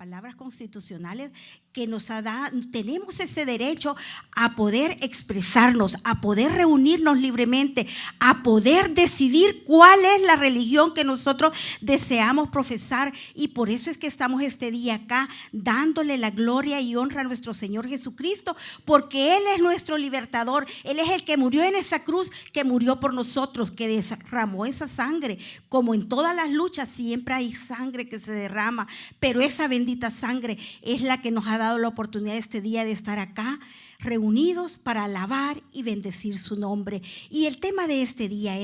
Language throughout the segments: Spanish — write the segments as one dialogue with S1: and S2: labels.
S1: palabras constitucionales que nos tenemos ese derecho a poder expresarnos, a poder reunirnos libremente, a poder decidir cuál es la religión que nosotros deseamos profesar. Y por eso es que estamos este día acá dándole la gloria y honra a nuestro Señor Jesucristo, porque Él es nuestro libertador. Él es el que murió en esa cruz, que murió por nosotros, que derramó esa sangre. Como en todas las luchas siempre hay sangre que se derrama, pero esa bendita sangre es la que nos ha dado la oportunidad este día de estar acá reunidos para alabar y bendecir su nombre. Y el tema de este día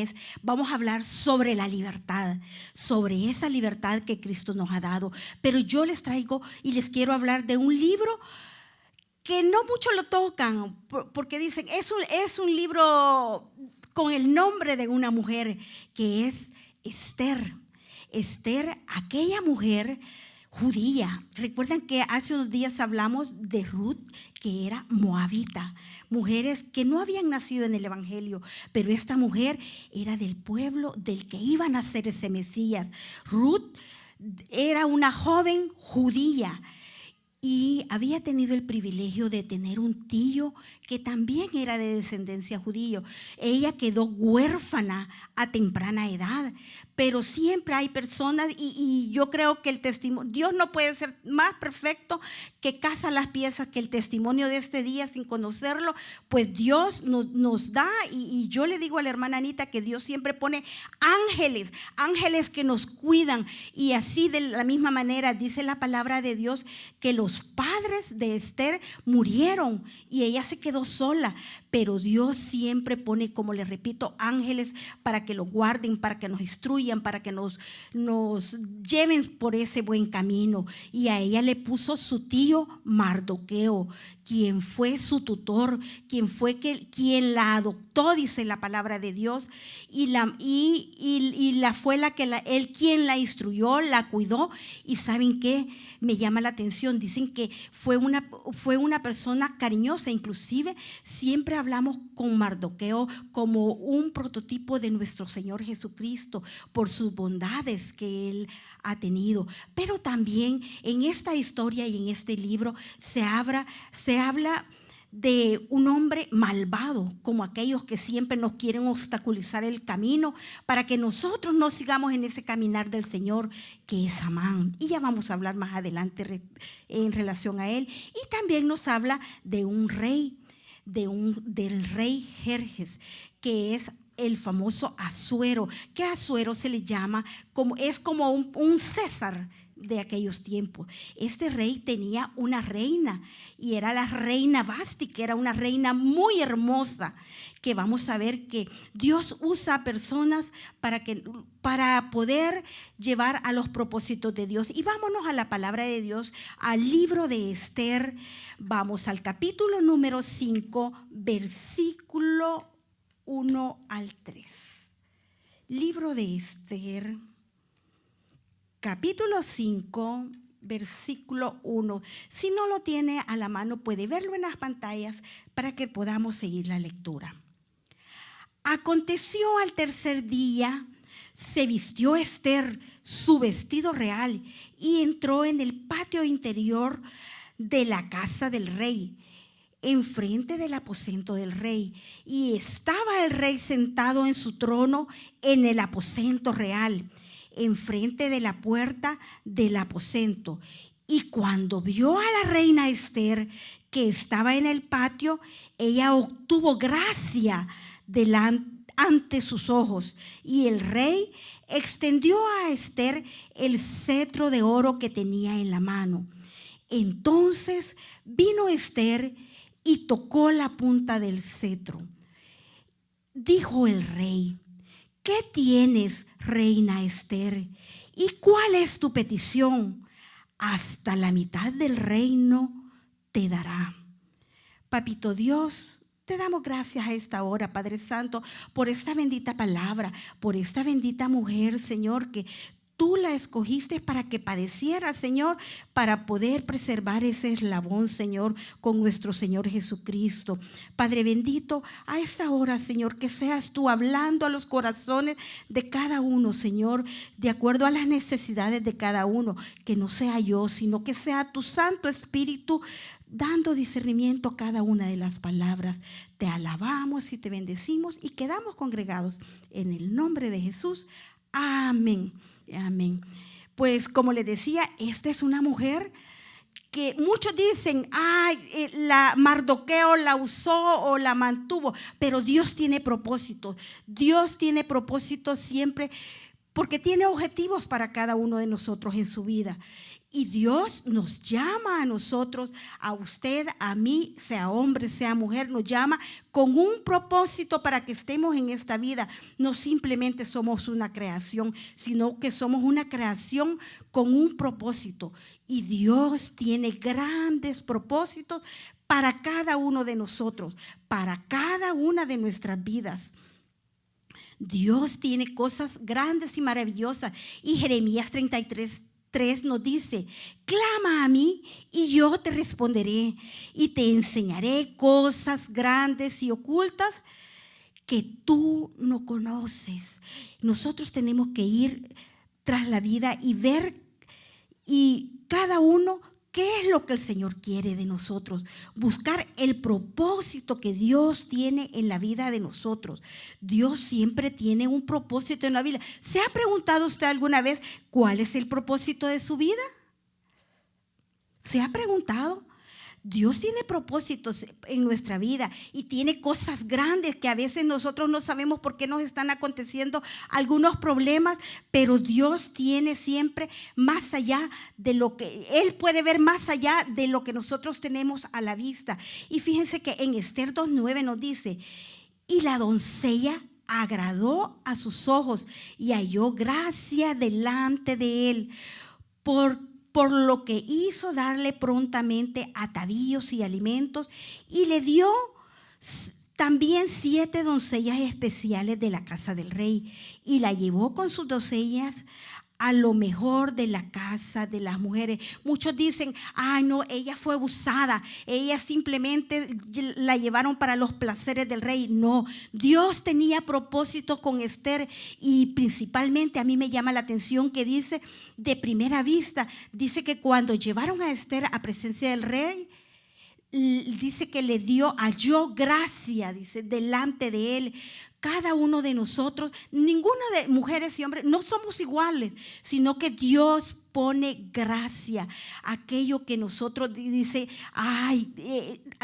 S1: vamos a hablar sobre la libertad, sobre esa libertad que Cristo nos ha dado. Pero yo les traigo y les quiero hablar de un libro que no muchos lo tocan, porque dicen, es un libro con el nombre de una mujer, que es Esther. Esther, aquella mujer judía. Recuerdan que hace unos días hablamos de Ruth, que era moabita, mujeres que no habían nacido en el evangelio, pero esta mujer era del pueblo del que iba a nacer ese Mesías. Ruth era una joven judía y había tenido el privilegio de tener un tío que también era de descendencia judía. Ella quedó huérfana a temprana edad, pero siempre hay personas, y yo creo que el testimonio, Dios no puede ser más perfecto que casa las piezas, que el testimonio de este día sin conocerlo, pues Dios nos da, y yo le digo a la hermana Anita que Dios siempre pone ángeles que nos cuidan, y así de la misma manera dice la palabra de Dios que los padres de Esther murieron y ella se quedó sola, pero Dios siempre pone, como les repito, ángeles para que lo guarden, para que nos instruyan, para que nos lleven por ese buen camino. Y a ella le puso su tío Mardoqueo, quien fue su tutor, quien la adoptó, dice la palabra de Dios, y él quien la instruyó, la cuidó. Y ¿saben qué? Me llama la atención, dicen que fue una persona cariñosa, inclusive siempre hablamos con Mardoqueo como un prototipo de nuestro Señor Jesucristo por sus bondades que Él ha tenido. Pero también en esta historia y en este libro se habla de un hombre malvado, como aquellos que siempre nos quieren obstaculizar el camino para que nosotros no sigamos en ese caminar del Señor, que es Amán. Y ya vamos a hablar más adelante en relación a él. Y también nos habla de un rey, del rey Jerjes, que es el famoso Asuero, que a Asuero se le llama, es como un César de aquellos tiempos. Este rey tenía una reina y era la reina Vasti, que era una reina muy hermosa, que vamos a ver que Dios usa a personas para poder llevar a los propósitos de Dios. Y vámonos a la palabra de Dios, al libro de Esther. Vamos al capítulo número 5, versículo 1 al 3. Libro de Esther, capítulo 5, versículo 1. Si no lo tiene a la mano, puede verlo en las pantallas para que podamos seguir la lectura. Aconteció al tercer día, se vistió Esther su vestido real y entró en el patio interior de la casa del rey, enfrente del aposento del rey, y estaba el rey sentado en su trono en el aposento real, enfrente de la puerta del aposento. Y cuando vio a la reina Esther que estaba en el patio, ella obtuvo gracia ante sus ojos, y el rey extendió a Esther el cetro de oro que tenía en la mano. Entonces vino Esther y tocó la punta del cetro. Dijo el rey: ¿qué tienes, reina Esther? ¿Y cuál es tu petición? Hasta la mitad del reino te dará. Papito Dios, te damos gracias a esta hora, Padre Santo, por esta bendita palabra, por esta bendita mujer, Señor, que Tú la escogiste para que padeciera, Señor, para poder preservar ese eslabón, Señor, con nuestro Señor Jesucristo. Padre bendito, a esta hora, Señor, que seas tú hablando a los corazones de cada uno, Señor, de acuerdo a las necesidades de cada uno. Que no sea yo, sino que sea tu Santo Espíritu dando discernimiento a cada una de las palabras. Te alabamos y te bendecimos y quedamos congregados en el nombre de Jesús. Amén. Amén. Pues como les decía, esta es una mujer que muchos dicen, la Mardoqueo la usó o la mantuvo, pero Dios tiene propósitos. Dios tiene propósitos siempre porque tiene objetivos para cada uno de nosotros en su vida. Y Dios nos llama a nosotros, a usted, a mí, sea hombre, sea mujer, nos llama con un propósito para que estemos en esta vida. No simplemente somos una creación, sino que somos una creación con un propósito. Y Dios tiene grandes propósitos para cada uno de nosotros, para cada una de nuestras vidas. Dios tiene cosas grandes y maravillosas. Y Jeremías 33:3 nos dice, clama a mí y yo te responderé y te enseñaré cosas grandes y ocultas que tú no conoces. Nosotros tenemos que ir tras la vida y ver y cada uno qué es lo que el Señor quiere de nosotros. Buscar el propósito que Dios tiene en la vida de nosotros. Dios siempre tiene un propósito en la vida. ¿Se ha preguntado usted alguna vez cuál es el propósito de su vida? ¿Se ha preguntado? Dios tiene propósitos en nuestra vida y tiene cosas grandes que a veces nosotros no sabemos por qué nos están aconteciendo algunos problemas, pero Dios tiene siempre más allá de lo que, Él puede ver más allá de lo que nosotros tenemos a la vista. Y fíjense que en Esther 2:9 nos dice, y la doncella agradó a sus ojos y halló gracia delante de él, por lo que hizo darle prontamente atavíos y alimentos, y le dio también 7 doncellas especiales de la casa del rey, y la llevó con sus doncellas a lo mejor de la casa de las mujeres. Muchos dicen, no, ella fue abusada, ella simplemente la llevaron para los placeres del rey. No, Dios tenía propósitos con Esther, y principalmente a mí me llama la atención que dice, de primera vista, dice que cuando llevaron a Esther a presencia del rey, dice que halló gracia, dice, delante de él. Cada uno de nosotros, ninguna de mujeres y hombres, no somos iguales, sino que Dios pone gracia. Aquello que nosotros dice, a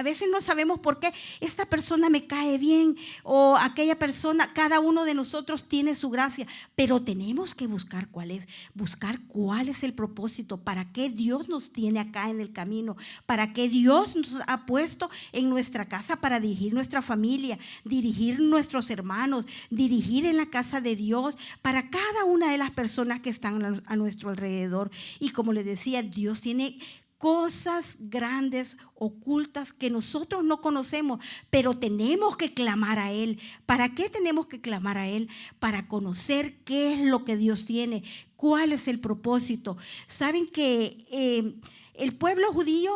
S1: veces no sabemos por qué esta persona me cae bien o aquella persona, cada uno de nosotros tiene su gracia, pero tenemos que buscar cuál es el propósito, para qué Dios nos tiene acá en el camino, para qué Dios nos ha puesto en nuestra casa para dirigir nuestra familia, dirigir nuestros hermanos, dirigir en la casa de Dios, para cada una de las personas que están a nuestro alrededor. Y como les decía, Dios tiene cosas grandes, ocultas, que nosotros no conocemos, pero tenemos que clamar a Él. ¿Para qué tenemos que clamar a Él? Para conocer qué es lo que Dios tiene, cuál es el propósito. Saben que el pueblo judío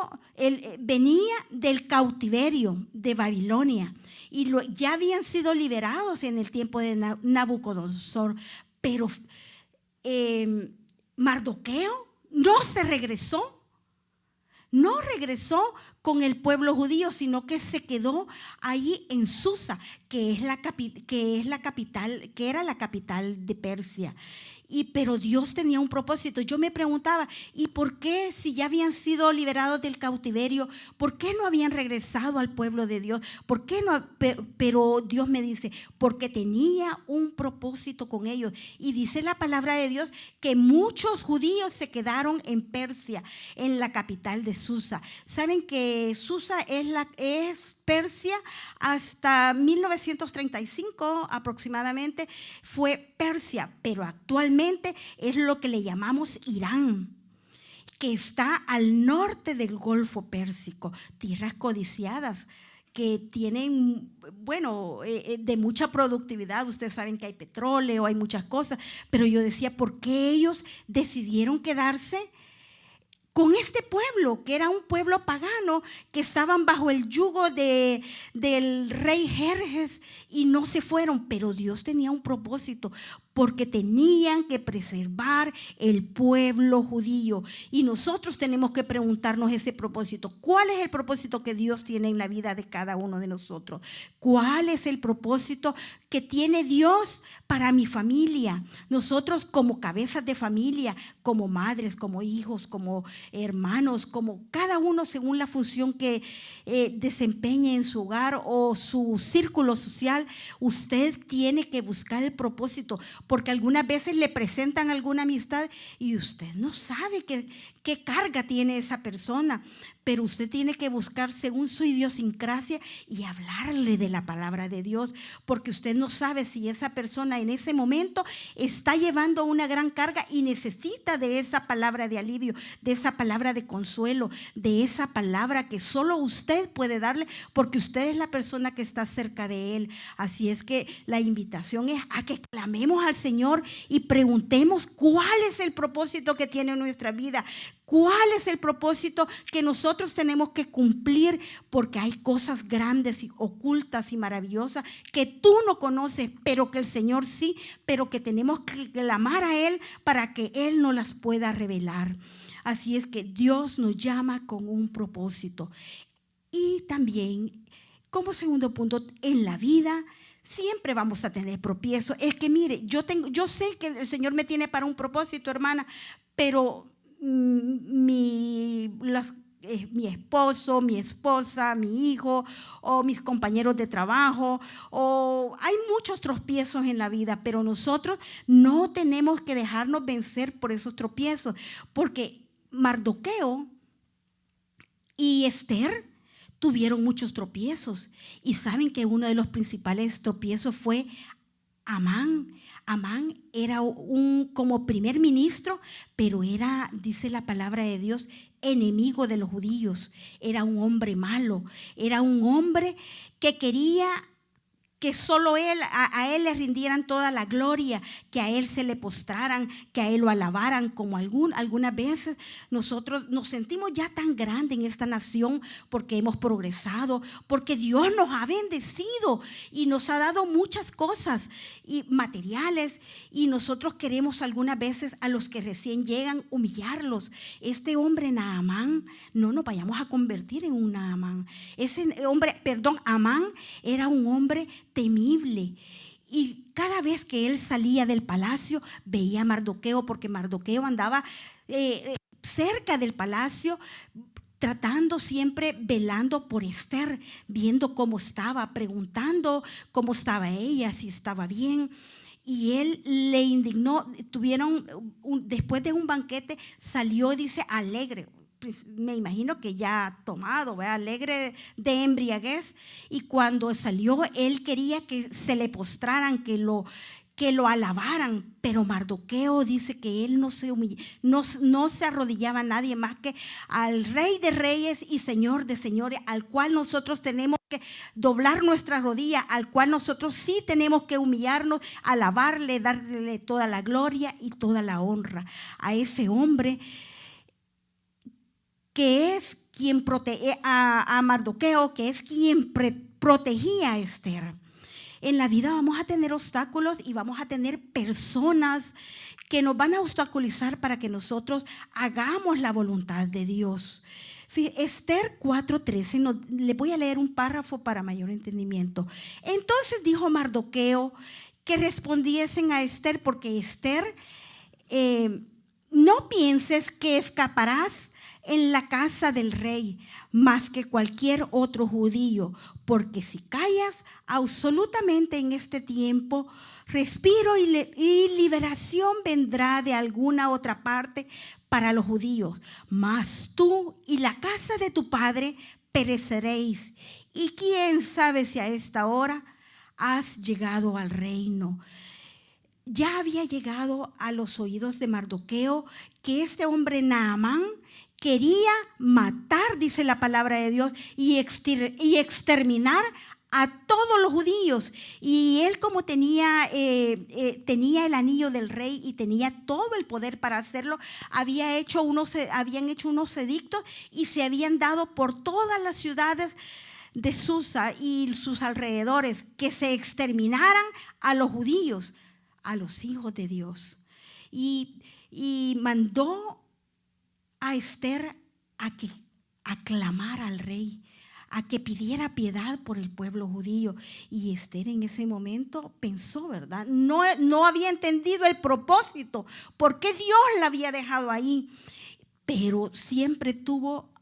S1: venía del cautiverio de Babilonia y ya habían sido liberados en el tiempo de Nabucodonosor, pero Mardoqueo no regresó con el pueblo judío, sino que se quedó allí en Susa, que era la capital de Persia. Pero Dios tenía un propósito. Yo me preguntaba, ¿y por qué, si ya habían sido liberados del cautiverio, por qué no habían regresado al pueblo de Dios? ¿Por qué no? Pero Dios me dice, porque tenía un propósito con ellos. Y dice la palabra de Dios que muchos judíos se quedaron en Persia, en la capital de Susa. Saben que Susa es Persia hasta 1935 aproximadamente fue Persia, pero actualmente es lo que le llamamos Irán, que está al norte del Golfo Pérsico, tierras codiciadas que tienen, bueno, de mucha productividad. Ustedes saben que hay petróleo, hay muchas cosas, pero yo decía, ¿por qué ellos decidieron quedarse con este pueblo, que era un pueblo pagano, que estaban bajo el yugo del rey Jerjes y no se fueron? Pero Dios tenía un propósito, porque tenían que preservar el pueblo judío. Y nosotros tenemos que preguntarnos ese propósito. ¿Cuál es el propósito que Dios tiene en la vida de cada uno de nosotros? ¿Cuál es el propósito que tiene Dios para mi familia? Nosotros como cabezas de familia, como madres, como hijos, como hermanos, como cada uno según la función que desempeñe en su hogar o su círculo social, usted tiene que buscar el propósito, porque algunas veces le presentan alguna amistad y usted no sabe qué carga tiene esa persona, pero usted tiene que buscar según su idiosincrasia y hablarle de la palabra de Dios, porque usted no sabe si esa persona en ese momento está llevando una gran carga y necesita de esa palabra de alivio, de esa palabra de consuelo, de esa palabra que solo usted puede darle, porque usted es la persona que está cerca de él. Así es que la invitación es a que clamemos al Señor y preguntemos cuál es el propósito que tiene en nuestra vida. ¿Cuál es el propósito que nosotros tenemos que cumplir? Porque hay cosas grandes y ocultas y maravillosas que tú no conoces, pero que el Señor sí, pero que tenemos que clamar a Él para que Él nos las pueda revelar. Así es que Dios nos llama con un propósito. Y también, como segundo punto, en la vida siempre vamos a tener tropiezos. Es que mire, yo sé que el Señor me tiene para un propósito, hermana, pero mi esposo, mi esposa, mi hijo o mis compañeros de trabajo, o hay muchos tropiezos en la vida, pero nosotros no tenemos que dejarnos vencer por esos tropiezos, porque Mardoqueo y Esther tuvieron muchos tropiezos, y saben que uno de los principales tropiezos fue Amán. Amán era como primer ministro, pero era, dice la palabra de Dios, enemigo de los judíos. Era un hombre malo, era un hombre que quería que solo a él le rindieran toda la gloria, que a él se le postraran, que a él lo alabaran, como algunas veces nosotros nos sentimos ya tan grandes en esta nación porque hemos progresado, porque Dios nos ha bendecido y nos ha dado muchas cosas y materiales, y nosotros queremos algunas veces a los que recién llegan humillarlos. Este hombre Naamán, no nos vayamos a convertir en un Naamán. Amán era un hombre temible, y cada vez que él salía del palacio veía a Mardoqueo, porque Mardoqueo andaba cerca del palacio, tratando siempre, velando por Esther, viendo cómo estaba, preguntando cómo estaba ella, si estaba bien. Y él le indignó. Después de un banquete salió, dice, alegre. Me imagino que ya tomado, ¿verdad? Alegre de embriaguez, y cuando salió él quería que se le postraran, que lo alabaran, pero Mardoqueo dice que él no se arrodillaba a nadie más que al Rey de Reyes y Señor de Señores, al cual nosotros tenemos que doblar nuestra rodilla, al cual nosotros sí tenemos que humillarnos, alabarle, darle toda la gloria y toda la honra a ese hombre que es quien protege a Mardoqueo, que es quien protegía a Esther. En la vida vamos a tener obstáculos y vamos a tener personas que nos van a obstaculizar para que nosotros hagamos la voluntad de Dios. Esther 4:13, le voy a leer un párrafo para mayor entendimiento. Entonces dijo Mardoqueo que respondiesen a Esther, porque Esther, no pienses que escaparás en la casa del rey más que cualquier otro judío, porque si callas absolutamente en este tiempo, respiro y liberación vendrá de alguna otra parte para los judíos, mas tú y la casa de tu padre pereceréis. Y quién sabe si a esta hora has llegado al reino. Ya había llegado a los oídos de Mardoqueo que este hombre Naamán, quería matar, dice la palabra de Dios, y exterminar a todos los judíos. Y él, como tenía el anillo del rey y tenía todo el poder para hacerlo, habían hecho unos edictos y se habían dado por todas las ciudades de Susa y sus alrededores, que se exterminaran a los judíos, a los hijos de Dios. Y mandó a Esther a clamar al rey, a que pidiera piedad por el pueblo judío. Y Esther en ese momento pensó, ¿verdad? No había entendido el propósito, por qué Dios la había dejado ahí. Pero siempre tuvo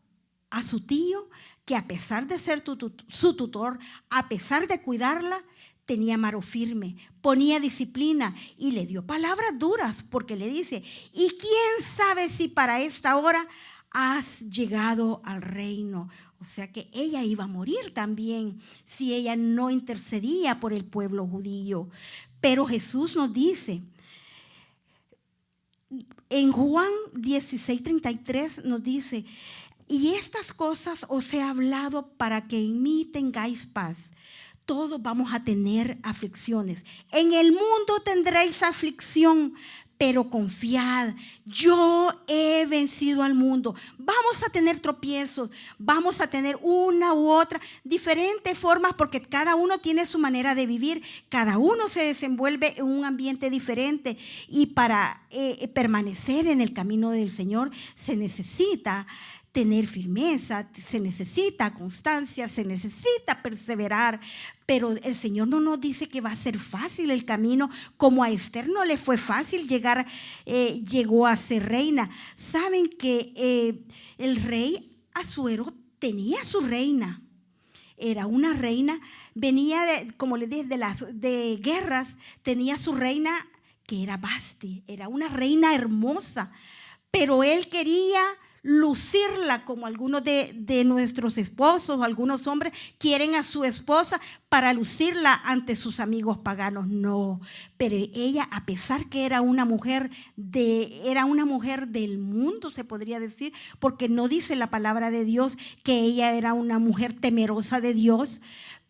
S1: a su tío, que a pesar de ser su tutor, a pesar de cuidarla, tenía mano firme, ponía disciplina y le dio palabras duras, porque le dice: ¿y quién sabe si para esta hora has llegado al reino? O sea que ella iba a morir también si ella no intercedía por el pueblo judío. Pero Jesús nos dice, en Juan 16:33 nos dice: y estas cosas os he hablado para que en mí tengáis paz. Todos vamos a tener aflicciones. En el mundo tendréis aflicción, pero confiad, yo he vencido al mundo. Vamos a tener tropiezos, vamos a tener una u otra, diferentes formas, porque cada uno tiene su manera de vivir, cada uno se desenvuelve en un ambiente diferente, y para permanecer en el camino del Señor se necesita tener firmeza, se necesita constancia, se necesita perseverar. Pero el Señor no nos dice que va a ser fácil el camino, como a Esther no le fue fácil llegó a ser reina. Saben que el rey Asuero tenía su reina. Era una reina, venía como les dije, de guerras, tenía su reina que era Basti, era una reina hermosa, pero él quería lucirla como algunos de nuestros esposos o algunos hombres quieren a su esposa para lucirla ante sus amigos paganos. No, pero ella, a pesar que era una mujer del mundo, se podría decir, porque no dice la palabra de Dios que ella era una mujer temerosa de Dios,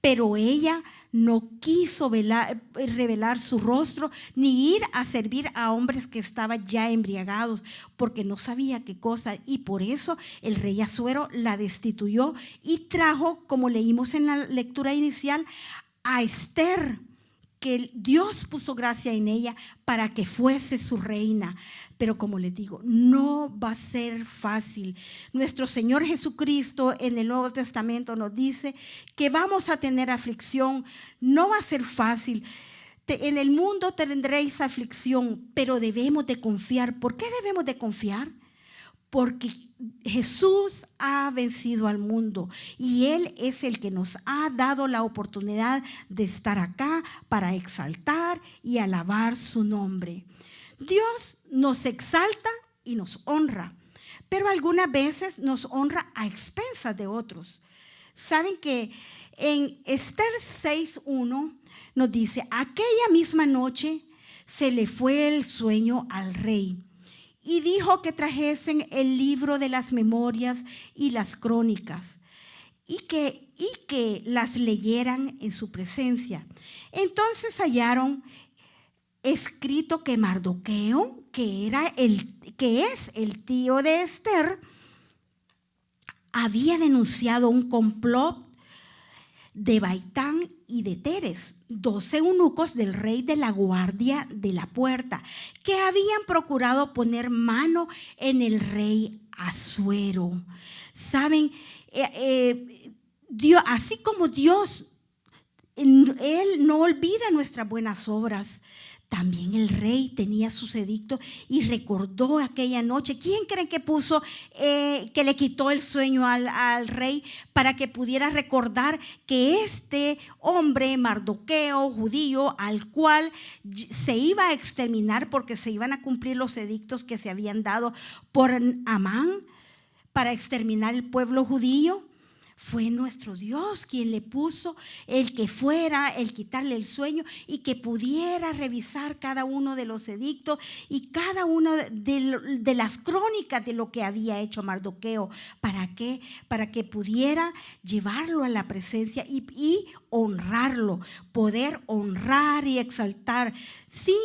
S1: pero ella no quiso revelar su rostro ni ir a servir a hombres que estaban ya embriagados, porque no sabía qué cosa, y por eso el rey Asuero la destituyó y trajo, como leímos en la lectura inicial, a Esther, que Dios puso gracia en ella para que fuese su reina. Pero como les digo, no va a ser fácil. Nuestro Señor Jesucristo en el Nuevo Testamento nos dice que vamos a tener aflicción, no va a ser fácil. En el mundo tendréis aflicción, pero debemos de confiar. ¿Por qué debemos de confiar? Porque Jesús ha vencido al mundo y Él es el que nos ha dado la oportunidad de estar acá para exaltar y alabar su nombre. Dios nos exalta y nos honra, pero algunas veces nos honra a expensas de otros. Saben que en Esther 6:1 nos dice: aquella misma noche se le fue el sueño al rey y dijo que trajesen el libro de las memorias y las crónicas y que las leyeran en su presencia. Entonces hallaron escrito que Mardoqueo, que es el tío de Esther, había denunciado un complot de Baitán y de Teres, 2 eunucos del rey de la guardia de la puerta, que habían procurado poner mano en el rey Asuero. Saben, Dios, así como Dios, Él no olvida nuestras buenas obras, también el rey tenía sus edictos y recordó aquella noche. ¿Quién creen que puso, que le quitó el sueño al rey para que pudiera recordar que este hombre, Mardoqueo, judío, al cual se iba a exterminar porque se iban a cumplir los edictos que se habían dado por Amán para exterminar el pueblo judío? Fue nuestro Dios quien le puso el que fuera, el quitarle el sueño y que pudiera revisar cada uno de los edictos y cada una de las crónicas de lo que había hecho Mardoqueo. ¿Para qué? Para que pudiera llevarlo a la presencia y honrarlo, poder honrar y exaltar. Sí,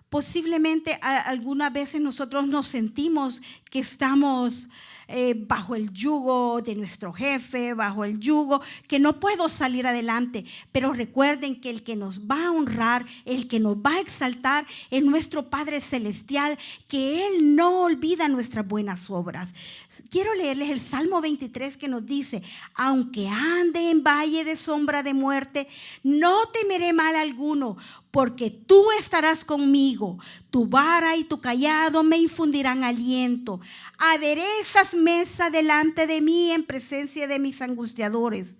S1: posiblemente algunas veces nosotros nos sentimos que estamos bajo el yugo de nuestro jefe, bajo el yugo, que no puedo salir adelante. Pero recuerden que el que nos va a honrar, el que nos va a exaltar es nuestro Padre Celestial, que Él no olvida nuestras buenas obras. Quiero leerles el Salmo 23 que nos dice: aunque ande en valle de sombra de muerte, no temeré mal alguno, porque tú estarás conmigo. Tu vara y tu cayado me infundirán aliento. Aderezas mesa delante de mí en presencia de mis angustiadores.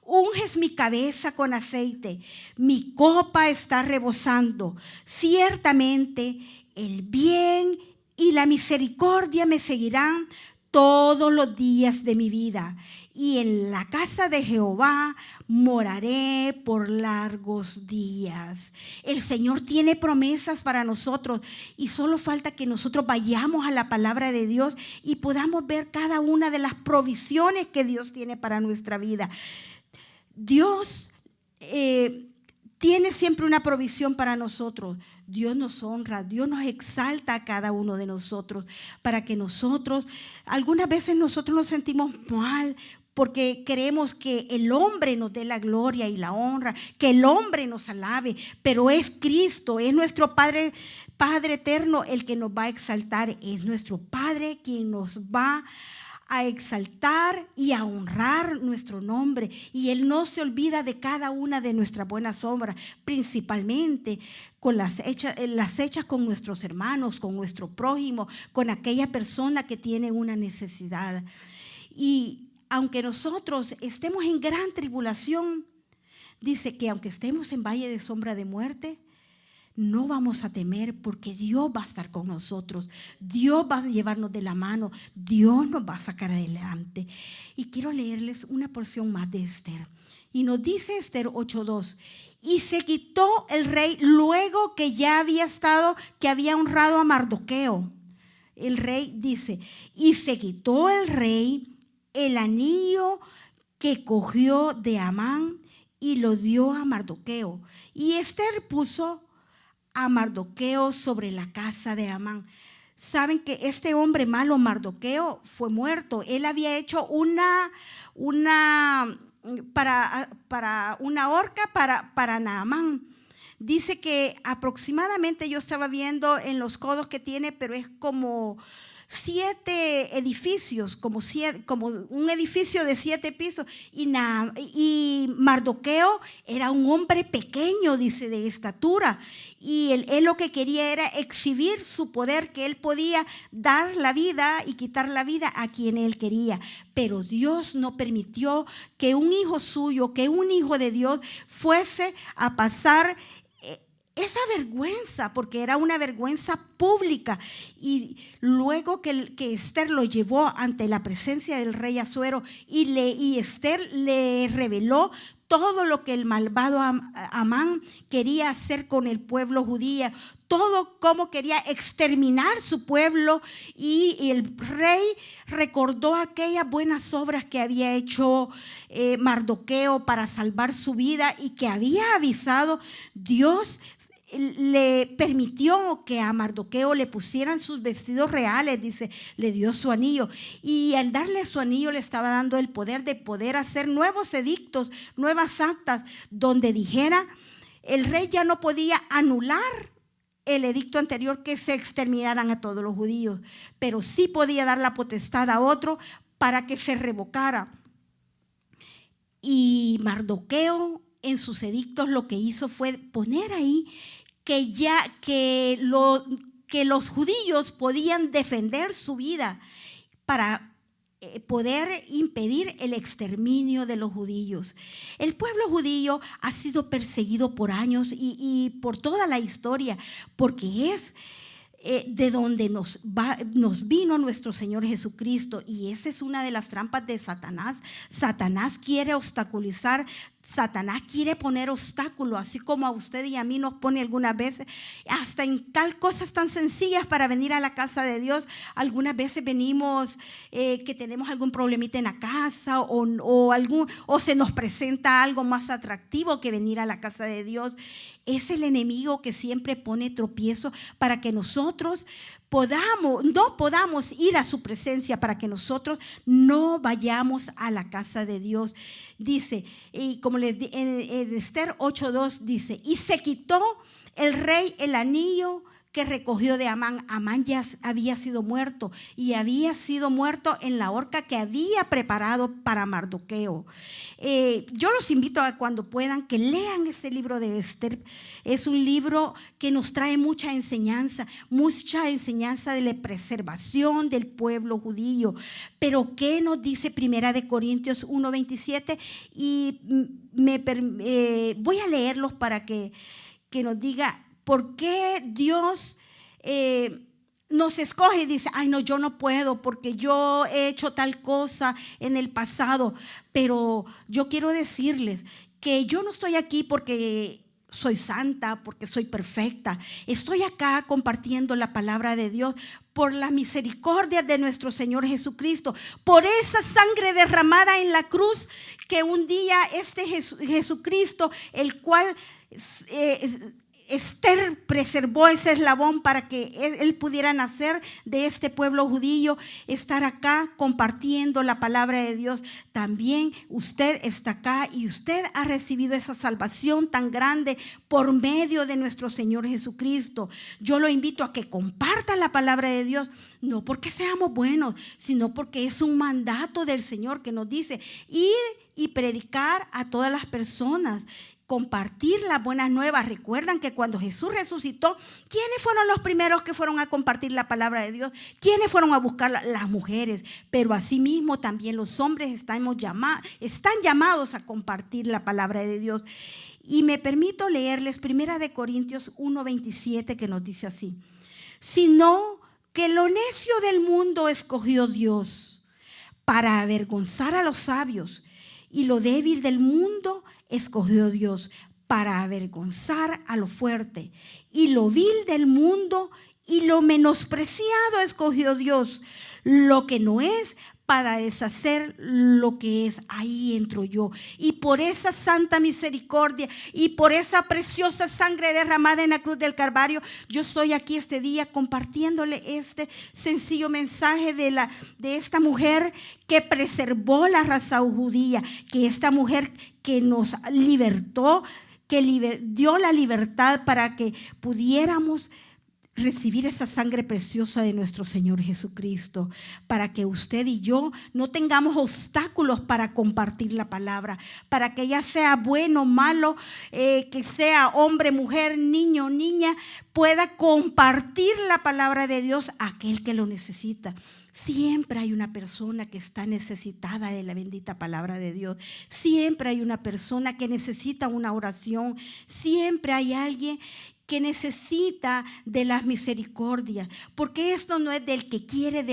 S1: Unges mi cabeza con aceite. Mi copa está rebosando. Ciertamente el bien y la misericordia me seguirán todos los días de mi vida, y en la casa de Jehová moraré por largos días. El Señor tiene promesas para nosotros y solo falta que nosotros vayamos a la palabra de Dios y podamos ver cada una de las provisiones que Dios tiene para nuestra vida. Dios tiene siempre una provisión para nosotros. Dios nos honra, Dios nos exalta a cada uno de nosotros para que nosotros, algunas veces nosotros nos sentimos mal porque queremos que el hombre nos dé la gloria y la honra, que el hombre nos alabe, pero es Cristo, es nuestro Padre eterno el que nos va a exaltar, es nuestro Padre quien nos va a exaltar y a honrar nuestro nombre, y Él no se olvida de cada una de nuestras buenas obras, principalmente con las hechas con nuestros hermanos, con nuestro prójimo, con aquella persona que tiene una necesidad. Y aunque nosotros estemos en gran tribulación, dice que aunque estemos en valle de sombra de muerte, no vamos a temer, porque Dios va a estar con nosotros. Dios va a llevarnos de la mano. Dios nos va a sacar adelante. Y quiero leerles una porción más de Esther. Y nos dice Esther 8:2. Y se quitó el rey luego que ya había honrado a Mardoqueo. El rey dice: y se quitó el rey el anillo que cogió de Amán y lo dio a Mardoqueo. Y Esther puso a Mardoqueo sobre la casa de Amán. Saben que este hombre malo, Mardoqueo, fue muerto. Él había hecho una horca para Naamán. Dice que aproximadamente, yo estaba viendo en los codos que tiene, pero es como 7 edificios, como un edificio de 7 pisos. Y Mardoqueo era un hombre pequeño, dice, de estatura. Y él lo que quería era exhibir su poder, que él podía dar la vida y quitar la vida a quien él quería. Pero Dios no permitió que un hijo suyo, que un hijo de Dios fuese a pasar esa vergüenza, porque era una vergüenza pública. Y luego que Esther lo llevó ante la presencia del rey Asuero y Esther le reveló todo lo que el malvado Amán quería hacer con el pueblo judío, todo cómo quería exterminar su pueblo, y el rey recordó aquellas buenas obras que había hecho Mardoqueo para salvar su vida y que había avisado. Dios le permitió que a Mardoqueo le pusieran sus vestidos reales, dice, le dio su anillo, y al darle su anillo le estaba dando el poder de poder hacer nuevos edictos, nuevas actas, donde dijera, el rey ya no podía anular el edicto anterior que se exterminaran a todos los judíos, pero sí podía dar la potestad a otro para que se revocara. Y Mardoqueo en sus edictos lo que hizo fue poner ahí que los judíos podían defender su vida para poder impedir el exterminio de los judíos. El pueblo judío ha sido perseguido por años y por toda la historia, porque de donde nos vino nuestro Señor Jesucristo. Y esa es una de las trampas de Satanás. Satanás quiere obstaculizar. Satanás quiere poner obstáculos, así como a usted y a mí nos pone algunas veces, hasta en tal cosas tan sencillas para venir a la casa de Dios. Algunas veces venimos que tenemos algún problemita en la casa o se nos presenta algo más atractivo que venir a la casa de Dios. Es el enemigo que siempre pone tropiezos para que nosotros no podamos ir a su presencia, para que nosotros no vayamos a la casa de Dios. Dice, y como en Esther 8:2 dice, y se quitó el rey el anillo que recogió de Amán. Amán ya había sido muerto y había sido muerto en la horca que había preparado para Mardoqueo. Yo los invito a cuando puedan que lean este libro de Esther. Es un libro que nos trae mucha enseñanza de la preservación del pueblo judío. Pero ¿qué nos dice 1 Corintios 1:27? Y voy a leerlos para que nos diga por qué Dios nos escoge y dice, ay no, yo no puedo porque yo he hecho tal cosa en el pasado. Pero yo quiero decirles que yo no estoy aquí porque soy santa, porque soy perfecta. Estoy acá compartiendo la palabra de Dios por la misericordia de nuestro Señor Jesucristo, por esa sangre derramada en la cruz que un día Jesucristo, el cual Esther preservó ese eslabón para que él pudiera nacer de este pueblo judío, estar acá compartiendo la palabra de Dios. También usted está acá y usted ha recibido esa salvación tan grande por medio de nuestro Señor Jesucristo. Yo lo invito a que comparta la palabra de Dios, no porque seamos buenos, sino porque es un mandato del Señor que nos dice ir y predicar a todas las personas. Compartir las buenas nuevas. Recuerdan que cuando Jesús resucitó, ¿quiénes fueron los primeros que fueron a compartir la palabra de Dios? ¿Quiénes fueron a buscar? Las mujeres. Pero asimismo también los hombres están llamados a compartir la palabra de Dios. Y me permito leerles 1 Corintios 1:27, que nos dice así: sino que lo necio del mundo escogió Dios para avergonzar a los sabios, y lo débil del mundo escogió Dios para avergonzar a lo fuerte, y lo vil del mundo y lo menospreciado escogió Dios, lo que no es, para deshacer lo que es. Ahí entro yo. Y por esa santa misericordia y por esa preciosa sangre derramada en la cruz del Calvario, yo estoy aquí este día compartiéndole este sencillo mensaje de esta mujer que preservó la raza judía, que esta mujer que nos libertó, que dio la libertad para que pudiéramos recibir esa sangre preciosa de nuestro Señor Jesucristo, para que usted y yo no tengamos obstáculos para compartir la palabra, para que ya sea bueno, malo, que sea hombre, mujer, niño, niña, pueda compartir la palabra de Dios a aquel que lo necesita. Siempre hay una persona que está necesitada de la bendita palabra de Dios. Siempre hay una persona que necesita una oración. Siempre hay alguien que necesita de las misericordias, porque esto no es del que quiere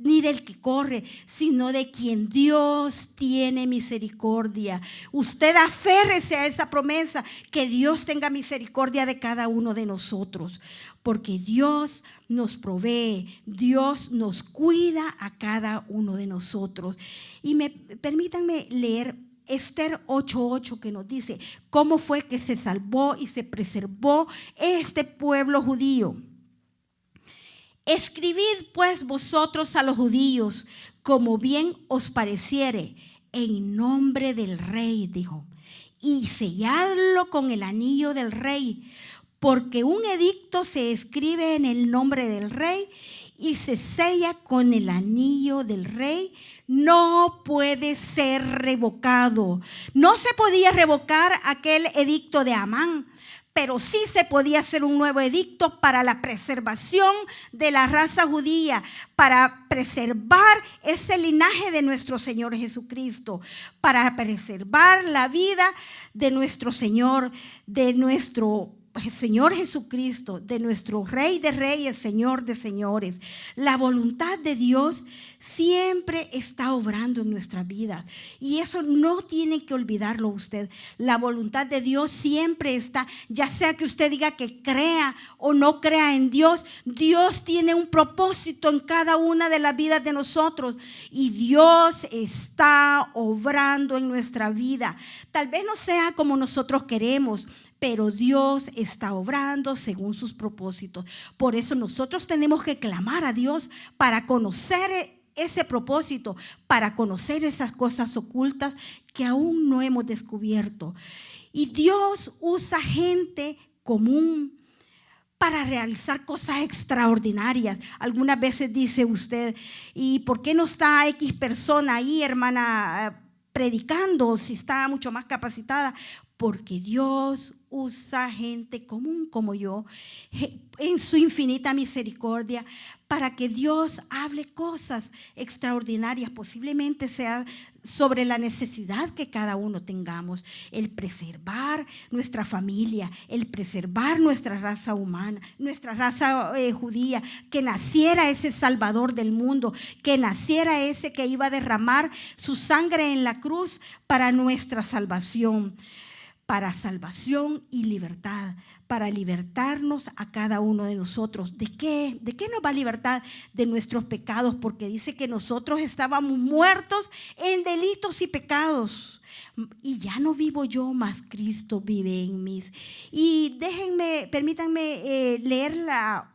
S1: ni del que corre, sino de quien Dios tiene misericordia. Usted aférrese a esa promesa, que Dios tenga misericordia de cada uno de nosotros, porque Dios nos provee, Dios nos cuida a cada uno de nosotros. Y permítanme leer Esther 8:8, que nos dice cómo fue que se salvó y se preservó este pueblo judío. Escribid pues vosotros a los judíos como bien os pareciere, en nombre del rey, dijo, y selladlo con el anillo del rey, porque un edicto se escribe en el nombre del rey y se sella con el anillo del rey. No puede ser revocado. No se podía revocar aquel edicto de Amán, pero sí se podía hacer un nuevo edicto para la preservación de la raza judía, para preservar ese linaje de nuestro Señor Jesucristo, para preservar la vida de nuestro Señor, de nuestro Señor Jesucristo, de nuestro Rey de Reyes, Señor de Señores. La voluntad de Dios siempre está obrando en nuestra vida. Y eso no tiene que olvidarlo usted. La voluntad de Dios siempre está, ya sea que usted diga que crea o no crea en Dios, Dios tiene un propósito en cada una de las vidas de nosotros. Y Dios está obrando en nuestra vida. Tal vez no sea como nosotros queremos, pero Dios está obrando según sus propósitos. Por eso nosotros tenemos que clamar a Dios para conocer ese propósito, para conocer esas cosas ocultas que aún no hemos descubierto. Y Dios usa gente común para realizar cosas extraordinarias. Algunas veces dice usted, ¿y por qué no está X persona ahí, hermana, predicando si está mucho más capacitada? Porque Dios usa gente común como yo en su infinita misericordia para que Dios hable cosas extraordinarias, posiblemente sea sobre la necesidad que cada uno tengamos, el preservar nuestra familia, el preservar nuestra raza humana, nuestra raza judía, que naciera ese Salvador del mundo, que naciera ese que iba a derramar su sangre en la cruz para nuestra salvación. Para salvación y libertad, para libertarnos a cada uno de nosotros. ¿De qué? ¿De qué nos va a libertar? De nuestros pecados, porque dice que nosotros estábamos muertos en delitos y pecados. Y ya no vivo yo, mas Cristo vive en mí. Y permítanme leer la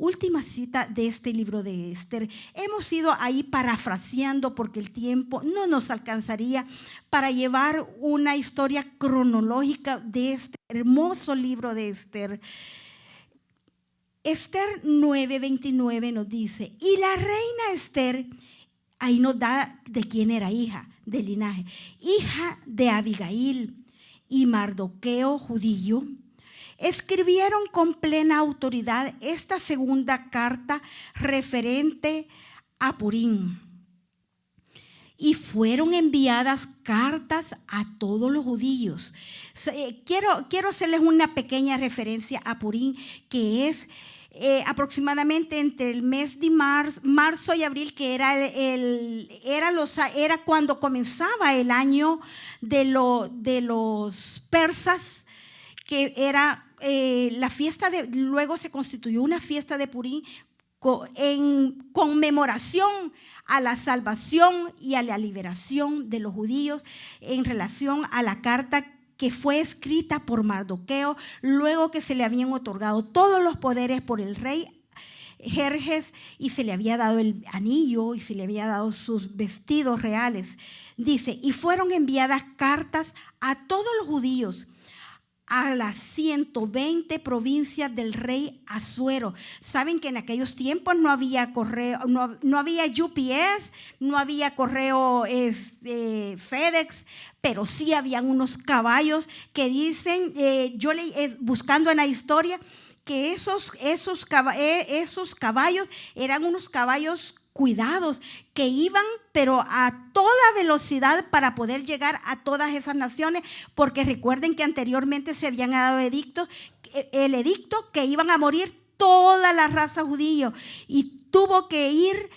S1: última cita de este libro de Esther. Hemos ido ahí parafraseando porque el tiempo no nos alcanzaría para llevar una historia cronológica de este hermoso libro de Esther. Esther 9:29 nos dice, y la reina Esther, ahí nos da de quién era hija, del linaje, hija de Abigail y Mardoqueo judío, escribieron con plena autoridad esta segunda carta referente a Purim. Y fueron enviadas cartas a todos los judíos. Quiero hacerles una pequeña referencia a Purim, que es aproximadamente entre el mes de marzo y abril, que era cuando comenzaba el año de los persas, que era la fiesta luego se constituyó una fiesta de Purim en conmemoración a la salvación y a la liberación de los judíos en relación a la carta que fue escrita por Mardoqueo, luego que se le habían otorgado todos los poderes por el rey Jerjes y se le había dado el anillo y se le había dado sus vestidos reales. Dice, y fueron enviadas cartas a todos los judíos, a las 120 provincias del rey Asuero. Saben que en aquellos tiempos no había correo, no había UPS, no había correo FedEx, pero sí habían unos caballos que dicen, yo buscando en la historia, que esos caballos eran unos caballos cuidados que iban pero a toda velocidad para poder llegar a todas esas naciones, porque recuerden que anteriormente se habían dado el edicto que iban a morir toda la raza judía y tuvo que ir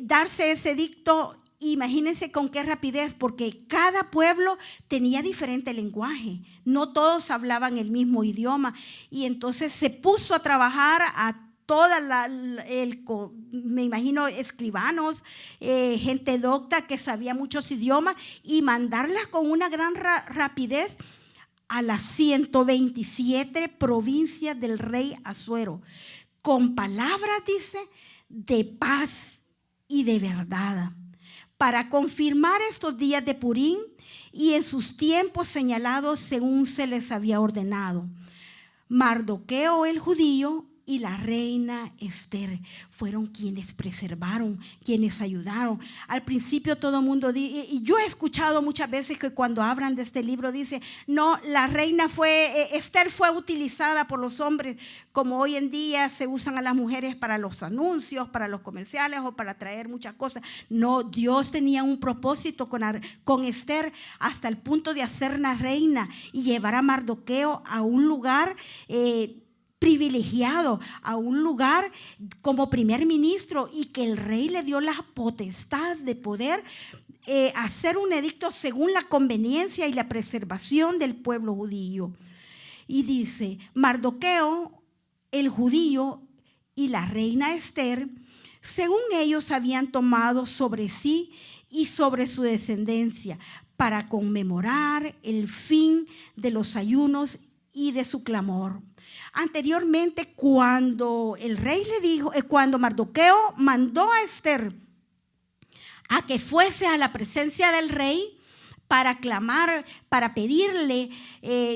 S1: darse ese edicto. Imagínense con qué rapidez, porque cada pueblo tenía diferente lenguaje, no todos hablaban el mismo idioma, y entonces se puso a trabajar a me imagino escribanos, gente docta que sabía muchos idiomas, y mandarlas con una gran rapidez a las 127 provincias del rey Asuero, con palabras, dice, de paz y de verdad, para confirmar estos días de Purim y en sus tiempos señalados según se les había ordenado. Mardoqueo el judío y la reina Esther fueron quienes preservaron, quienes ayudaron. Al principio todo el mundo dice, y yo he escuchado muchas veces que cuando hablan de este libro dice, no, la reina Esther fue utilizada por los hombres como hoy en día se usan a las mujeres para los anuncios, para los comerciales o para traer muchas cosas. No, Dios tenía un propósito con Esther hasta el punto de hacerla reina y llevar a Mardoqueo a un lugar privilegiado, a un lugar como primer ministro, y que el rey le dio la potestad de poder hacer un edicto según la conveniencia y la preservación del pueblo judío. Y dice, Mardoqueo, el judío, y la reina Esther, según ellos habían tomado sobre sí y sobre su descendencia, para conmemorar el fin de los ayunos y de su clamor. Anteriormente, cuando el rey le dijo, cuando Mardoqueo mandó a Esther a que fuese a la presencia del rey para clamar, para pedirle,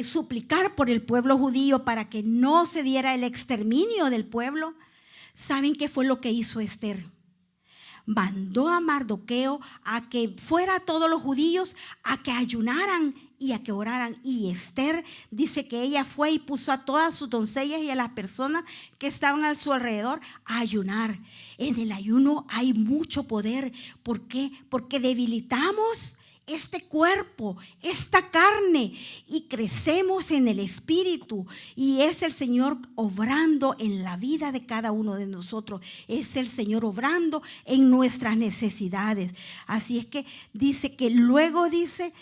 S1: suplicar por el pueblo judío para que no se diera el exterminio del pueblo, ¿saben qué fue lo que hizo Esther? Mandó a Mardoqueo a que fuera a todos los judíos a que ayunaran y a que oraran. Y Esther dice que ella fue y puso a todas sus doncellas y a las personas que estaban a su alrededor a ayunar. En el ayuno hay mucho poder. ¿Por qué? Porque debilitamos este cuerpo, esta carne, y crecemos en el espíritu, y es el Señor obrando en la vida de cada uno de nosotros, es el Señor obrando en nuestras necesidades. Así es que dice que luego dice,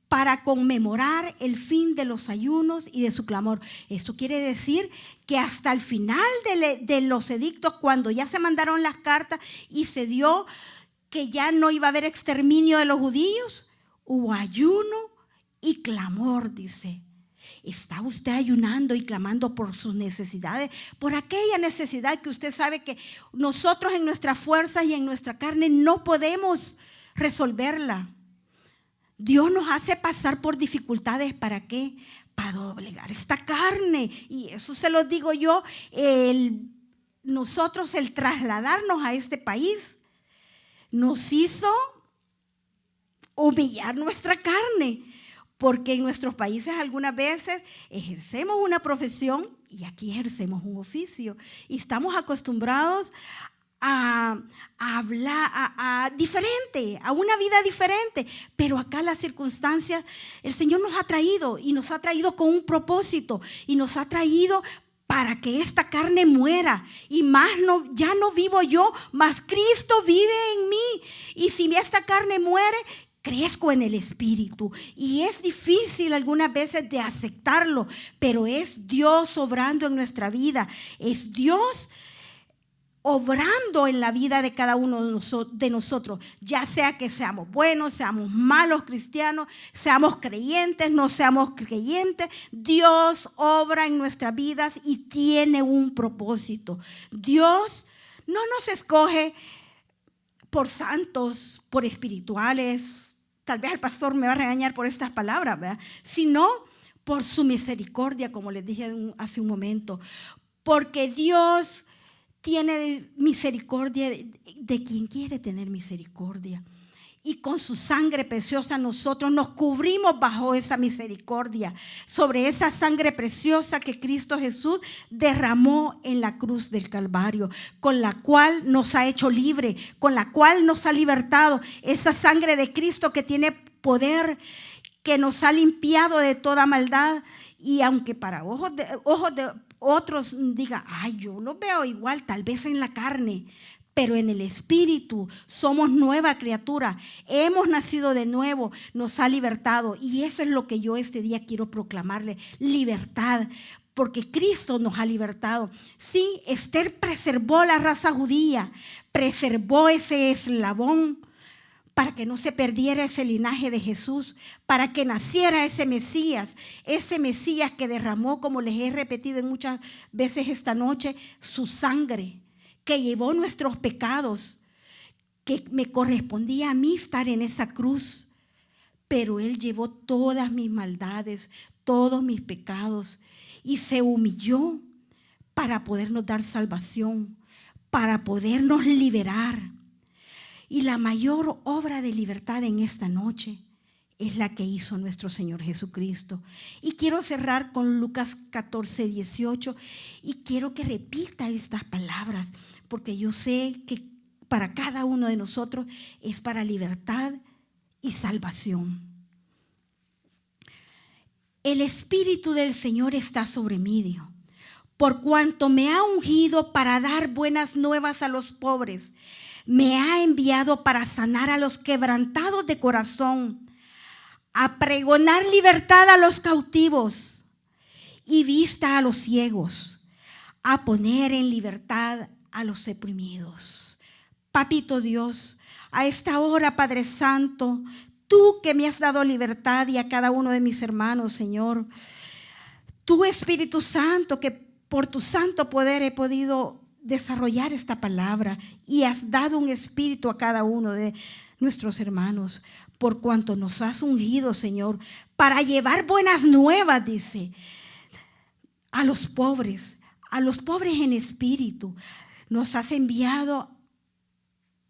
S1: para conmemorar el fin de los ayunos y de su clamor. Esto quiere decir que hasta el final de los edictos, cuando ya se mandaron las cartas y se dio que ya no iba a haber exterminio de los judíos, hubo ayuno y clamor, dice. ¿Está usted ayunando y clamando por sus necesidades? Por aquella necesidad que usted sabe que nosotros en nuestras fuerzas y en nuestra carne no podemos resolverla. Dios nos hace pasar por dificultades, ¿para qué? Para doblegar esta carne. Y eso se lo digo yo, nosotros el trasladarnos a este país nos hizo humillar nuestra carne, porque en nuestros países algunas veces ejercemos una profesión y aquí ejercemos un oficio y estamos acostumbrados a hablar diferente, a una vida diferente, pero acá las circunstancias, el Señor nos ha traído y nos ha traído con un propósito y nos ha traído para que esta carne muera, y más ya no vivo yo, mas Cristo vive en mí. Y si esta carne muere, crezco en el espíritu. Y es difícil algunas veces de aceptarlo, pero es Dios obrando en nuestra vida. Es Dios obrando en la vida de cada uno de nosotros, ya sea que seamos buenos, seamos malos cristianos, seamos creyentes, no seamos creyentes. Dios obra en nuestras vidas y tiene un propósito. Dios no nos escoge por santos, por espirituales. Tal vez el pastor me va a regañar por estas palabras, ¿verdad? Sino por su misericordia, como les dije hace un momento. Porque Dios tiene misericordia de quien quiere tener misericordia. Y con su sangre preciosa nosotros nos cubrimos bajo esa misericordia, sobre esa sangre preciosa que Cristo Jesús derramó en la cruz del Calvario, con la cual nos ha hecho libre, con la cual nos ha libertado. Esa sangre de Cristo que tiene poder, que nos ha limpiado de toda maldad. Y aunque para ojos de otros digan, ay, yo lo veo igual, tal vez en la carne, pero en el espíritu somos nueva criatura, hemos nacido de nuevo, nos ha libertado. Y eso es lo que yo este día quiero proclamarle, libertad, porque Cristo nos ha libertado. Sí, Esther preservó la raza judía, preservó ese eslabón para que no se perdiera ese linaje de Jesús, para que naciera ese Mesías que derramó, como les he repetido muchas veces esta noche, su sangre, que llevó nuestros pecados, que me correspondía a mí estar en esa cruz, pero Él llevó todas mis maldades, todos mis pecados, y se humilló para podernos dar salvación, para podernos liberar. Y la mayor obra de libertad en esta noche es la que hizo nuestro Señor Jesucristo. Y quiero cerrar con Lucas 14:18 y quiero que repita estas palabras, porque yo sé que para cada uno de nosotros es para libertad y salvación. El Espíritu del Señor está sobre mí, dijo, por cuanto me ha ungido para dar buenas nuevas a los pobres. Me ha enviado para sanar a los quebrantados de corazón, a pregonar libertad a los cautivos y vista a los ciegos, a poner en libertad a los oprimidos. Papito Dios, a esta hora, Padre Santo, tú que me has dado libertad y a cada uno de mis hermanos, Señor, tú, Espíritu Santo, que por tu santo poder he podido desarrollar esta palabra y has dado un espíritu a cada uno de nuestros hermanos, por cuanto nos has ungido, Señor, para llevar buenas nuevas, dice, a los pobres en espíritu. Nos has enviado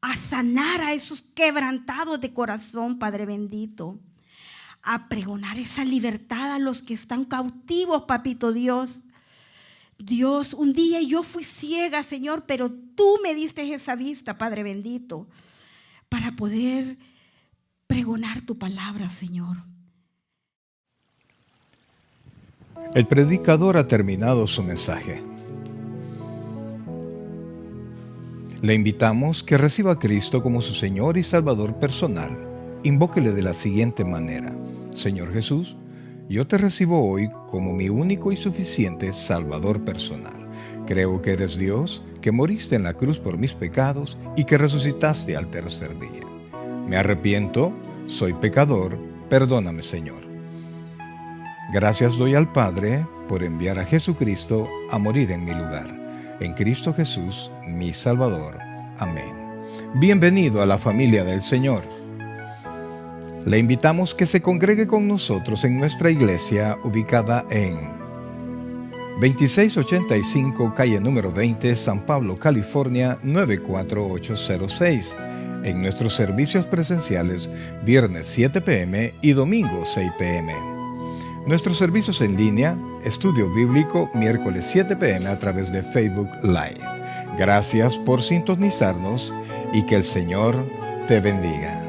S1: a sanar a esos quebrantados de corazón, Padre bendito, a pregonar esa libertad a los que están cautivos, Papito Dios. Dios, un día yo fui ciega, Señor, pero tú me diste esa vista, Padre bendito, para poder pregonar tu palabra, Señor.
S2: El predicador ha terminado su mensaje. Le invitamos que reciba a Cristo como su Señor y Salvador personal. Invóquele de la siguiente manera: Señor Jesús, yo te recibo hoy como mi único y suficiente Salvador personal. Creo que eres Dios, que moriste en la cruz por mis pecados y que resucitaste al tercer día. Me arrepiento, soy pecador, perdóname, Señor. Gracias doy al Padre por enviar a Jesucristo a morir en mi lugar. En Cristo Jesús, mi Salvador. Amén. Bienvenido a la familia del Señor. Le invitamos que se congregue con nosotros en nuestra iglesia ubicada en 2685 calle número 20, San Pablo, California 94806. En nuestros servicios presenciales, viernes 7 p.m. y domingo 6 p.m. Nuestros servicios en línea, estudio bíblico, miércoles 7 p.m. a través de Facebook Live. Gracias por sintonizarnos y que el Señor te bendiga.